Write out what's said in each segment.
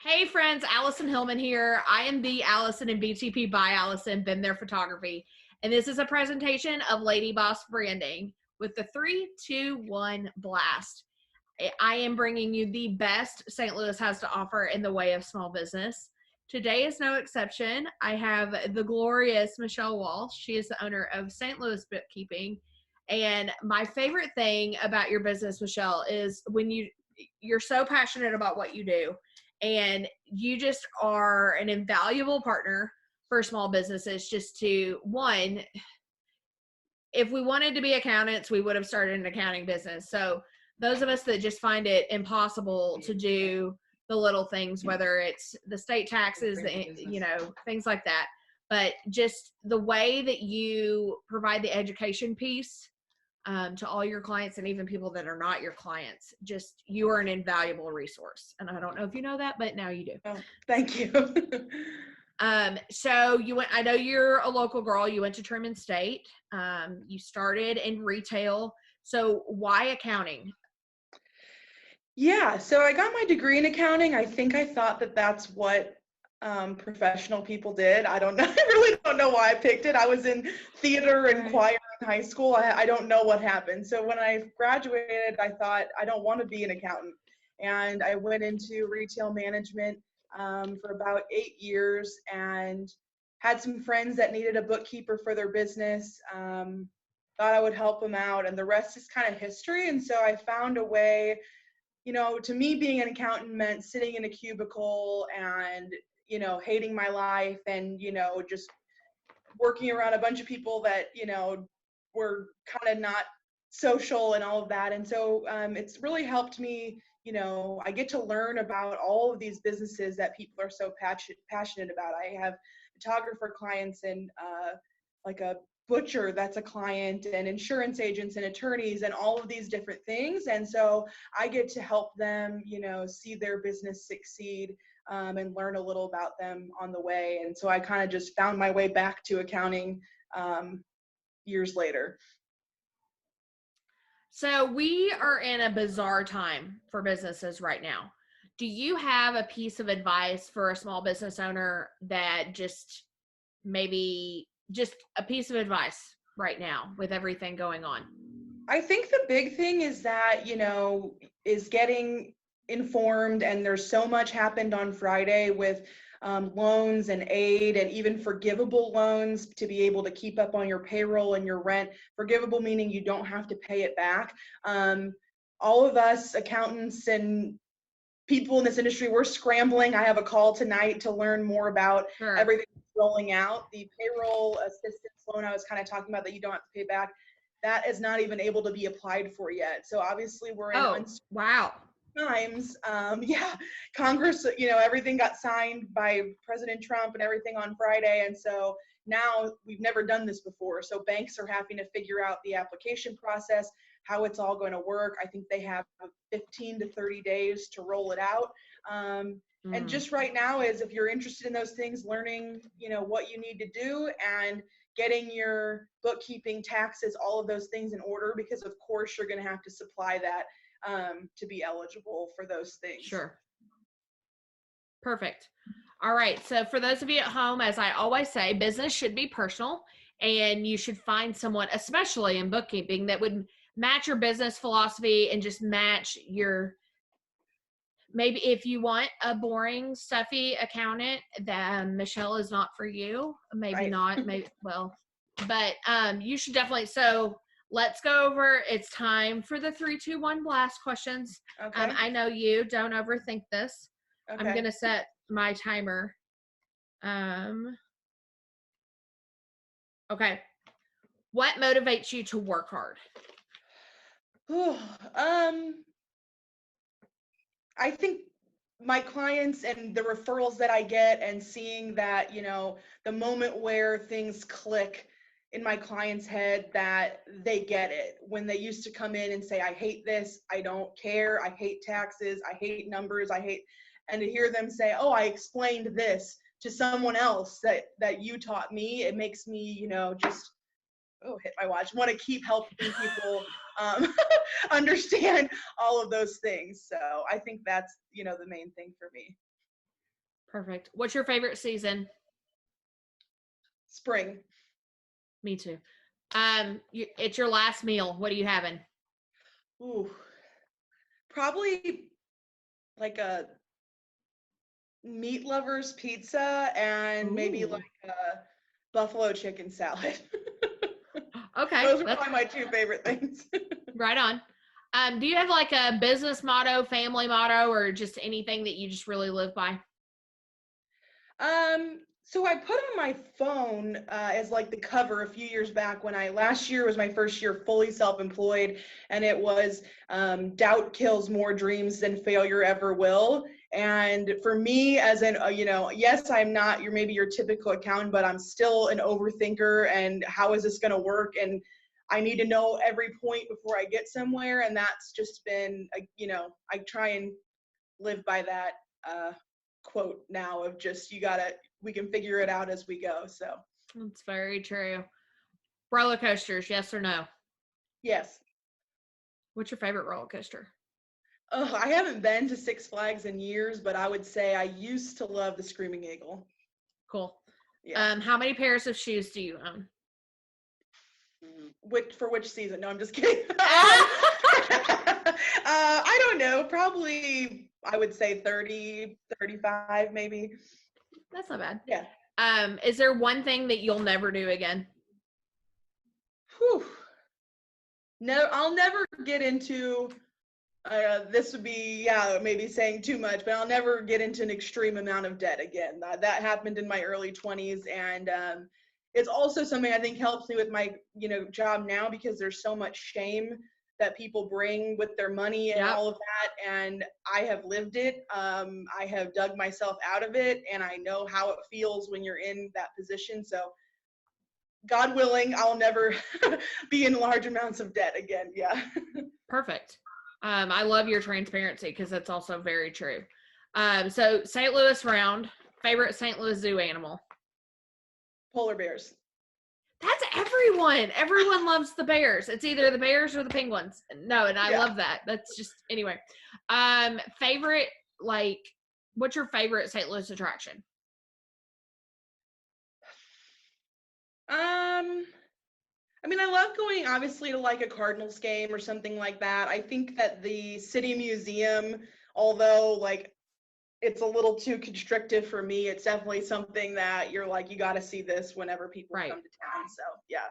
Hey friends, Alison Hillman here. I am the Alison in BTP by Alison, Been There Photography. And this is a presentation of Lady Boss Branding with the 3-2-1 blast. I am bringing you the best St. Louis has to offer in the way of small business. Today is no exception. I have the glorious Michelle Walsh. She is the owner of St. Louis Bookkeeping. And my favorite thing about your business, Michelle, is when you're so passionate about what you do and you just are an invaluable partner for small businesses. Just to one, if we wanted to be accountants, we would have started an accounting business. So those of us that just find it impossible to do the little things, whether it's the state taxes, things like that, but just the way that you provide the education piece to all your clients and even people that are not your clients, just you are an invaluable resource. And I don't know if you know that, but now you do. Oh, thank you. So I know you're a local girl. You went to Truman State. You started in retail. So why accounting? Yeah, so I got my degree in accounting. I think I thought that that's what professional people did. I don't know. I really don't know why I picked it. I was in theater and choir in high school. I don't know what happened. So when I graduated, I thought I don't want to be an accountant. And I went into retail management for about 8 years and had some friends that needed a bookkeeper for their business. Thought I would help them out, and the rest is kind of history. And so I found a way. To me, being an accountant meant sitting in a cubicle and, hating my life and, just working around a bunch of people that, were kind of not social and all of that. And so it's really helped me, I get to learn about all of these businesses that people are so passionate about. I have photographer clients and like a butcher that's a client, and insurance agents and attorneys and all of these different things. And so I get to help them, see their business succeed and learn a little about them on the way. And so I kind of just found my way back to accounting years later. So we are in a bizarre time for businesses right now. Do you have a piece of advice for a small business owner that just a piece of advice right now with everything going on? I think the big thing is that, is getting informed, and there's so much happened on Friday with loans and aid and even forgivable loans to be able to keep up on your payroll and your rent. Forgivable meaning you don't have to pay it back. All of us accountants and people in this industry, we're scrambling. I have a call tonight to learn more about everything rolling out. The payroll assistance loan I was kind of talking about that you don't have to pay back, that is not even able to be applied for yet. So obviously we're in times. Congress, everything got signed by President Trump and everything on Friday. And so now we've never done this before. So banks are having to figure out the application process, how it's all going to work. I think they have 15 to 30 days to roll it out. And just right now is, if you're interested in those things, learning, what you need to do and getting your bookkeeping, taxes, all of those things in order, because of course you're going to have to supply that to be eligible for those things. Sure. Perfect. All right. So for those of you at home, as I always say, business should be personal, and you should find someone, especially in bookkeeping, that would match your business philosophy and just match your, maybe if you want a boring, stuffy accountant, then Michelle is not for you. Maybe not, but you should definitely. So let's go over. It's time for the 3-2-1 blast questions. Okay. I know you don't overthink this. Okay. I'm going to set my timer. Okay. What motivates you to work hard? I think my clients and the referrals that I get, and seeing that, the moment where things click in my client's head, that they get it. When they used to come in and say, I hate this, I don't care, I hate taxes, I hate numbers, and to hear them say, oh, I explained this to someone else that you taught me, it makes me, just hit my watch, want to keep helping people understand all of those things. So I think that's, the main thing for me. Perfect. What's your favorite season? Spring. Me too. It's your last meal. What are you having? Ooh, probably like a meat lovers pizza and maybe Ooh. like a buffalo chicken salad. Okay, Those are that's probably my two favorite things. right on. Do you have like a business motto, family motto, or just anything that you just really live by? So I put on my phone as like the cover a few years back when last year was my first year fully self-employed, and it was doubt kills more dreams than failure ever will. And for me, as an yes, I'm not maybe your typical accountant, but I'm still an overthinker. And how is this going to work? And I need to know every point before I get somewhere. And that's just been, I try and live by that quote now of just we can figure it out as we go. So That's very true. Roller coasters, yes or no? yes. What's your favorite roller coaster? Oh, I haven't been to Six Flags in years, but I would say I used to love the Screaming Eagle. Cool. Yeah. How many pairs of shoes do you own? Which season? No, I'm just kidding. I don't know. Probably I would say 30, 35 maybe. That's not bad. Yeah. Is there one thing that you'll never do again? Whew. No, I'll never get into this would be, maybe saying too much, but I'll never get into an extreme amount of debt again. That happened in my early 20s. And it's also something I think helps me with my, job now, because there's so much shame that people bring with their money and all of that. And I have lived it. I have dug myself out of it, and I know how it feels when you're in that position. So God willing, I'll never be in large amounts of debt again. Yeah. Perfect. I love your transparency because that's also very true. So St. Louis round, favorite St. Louis zoo animal? Polar bears. That's everyone. Everyone loves the bears. It's either the bears or the penguins. No, and I love that. That's just anyway. Favorite, like, what's your favorite St. Louis attraction? I mean, I love going obviously to like a Cardinals game or something like that. I think that the City Museum, although like it's a little too constrictive for me, it's definitely something that you're like, you got to see this whenever people come to town. So yeah.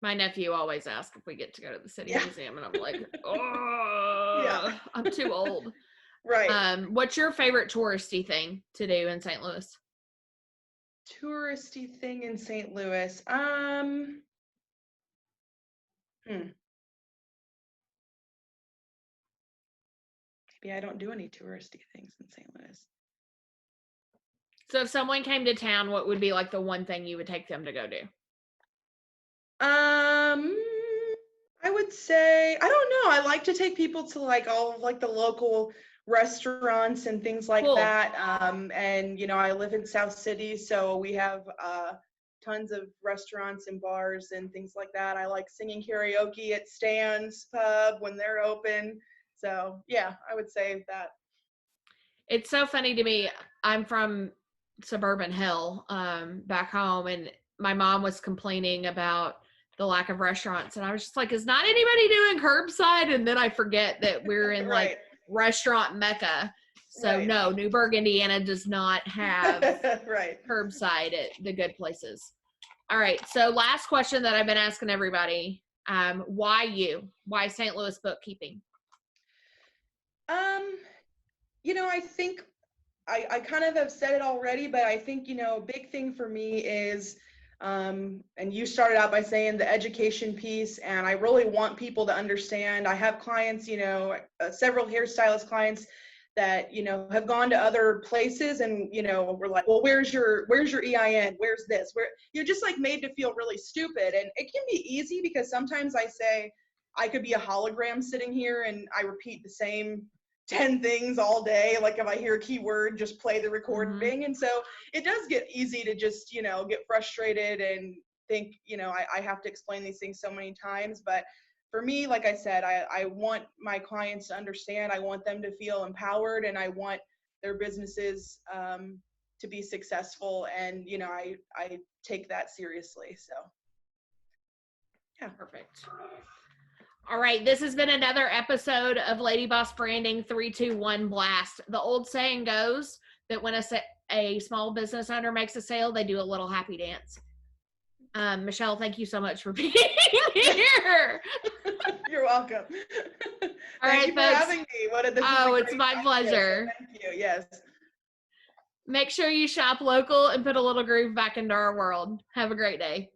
My nephew always asks if we get to go to the City Museum, and I'm like, oh, I'm too old. Right. What's your favorite touristy thing to do in St. Louis? Touristy thing in St. Louis. Maybe I don't do any touristy things in St. Louis. So if someone came to town, what would be like the one thing you would take them to go do? I would say, I don't know. I like to take people to like all of like the local restaurants and things like that. And I live in South City, so we have tons of restaurants and bars and things like that. I like singing karaoke at Stan's Pub when they're open. So yeah, I would say that. It's so funny to me. I'm from suburban Hill, back home, and my mom was complaining about the lack of restaurants, and I was just like, is not anybody doing curbside? And then I forget that we're in like restaurant mecca. So no, Newburgh, Indiana does not have curbside at the good places. All right, so last question that I've been asking everybody, why you? Why St. Louis bookkeeping? I think I kind of have said it already, but I think, a big thing for me is, and you started out by saying the education piece, and I really want people to understand. I have clients, several hairstylist clients that, have gone to other places, and, we're like, well, where's your EIN? Where's this? Where you're just like made to feel really stupid. And it can be easy because sometimes I say I could be a hologram sitting here and I repeat the same 10 things all day. Like if I hear a keyword, just play the recording. And so it does get easy to just, get frustrated and think, I have to explain these things so many times. But for me, like I said, I want my clients to understand. I want them to feel empowered, and I want their businesses to be successful. And, you know, I take that seriously. So, yeah. Perfect. All right. This has been another episode of Lady Boss Branding 3-2-1 Blast. The old saying goes that when a small business owner makes a sale, they do a little happy dance. Michelle, thank you so much for being here. You're welcome. Thank you for having me. It's my pleasure. Thank you. Yes. Make sure you shop local and put a little groove back into our world. Have a great day.